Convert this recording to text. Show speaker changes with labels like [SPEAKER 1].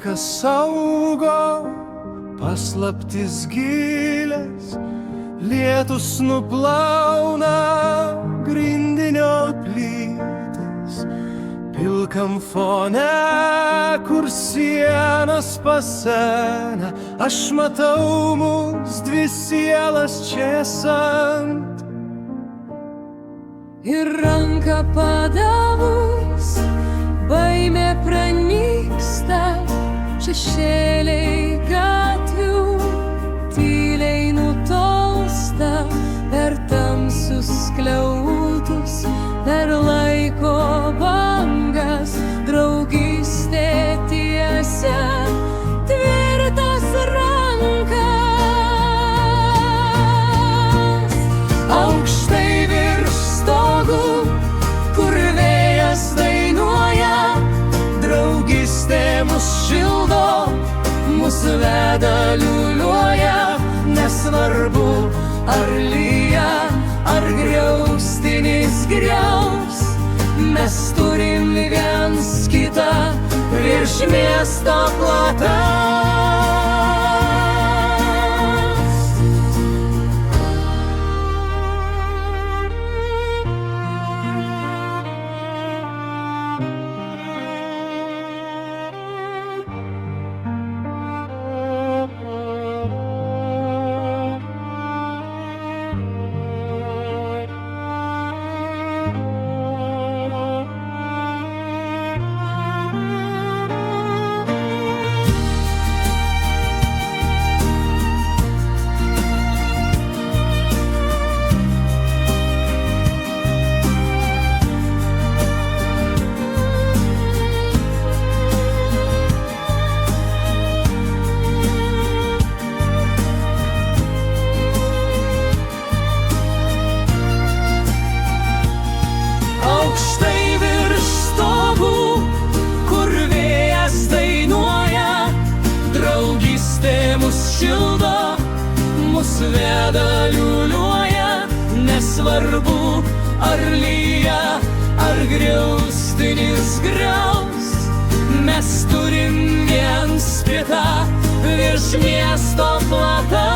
[SPEAKER 1] kas saugo, paslaptis gilės, lietus nuplauna grindinio plytas. Pilkam fone, kur sienos pasena, aš matau mus dvi sielas česant.
[SPEAKER 2] Ir ranką padavus, baimė pranyksta, šešėliai gatvių tyliai nutolsta, per tamsius skliautus, per laiko bangas, draugystė tiesia tvirtas rankas. Aukštai virš stogų, kur vėjas dainuoja, draugystė mus šildo, mus veda liuliuoja. Nesvarbu, ar lyja, ar griaustinis griaus, mes turim viens kitą virš miesto platas. Aukštai virš stogų, kur vėjas dainuoja, draugystė mus šildo, mus veda liuliuoja. Nesvarbu, ar lyja, ar griaustinis griaus, mes turim viens kitą virš miesto platas.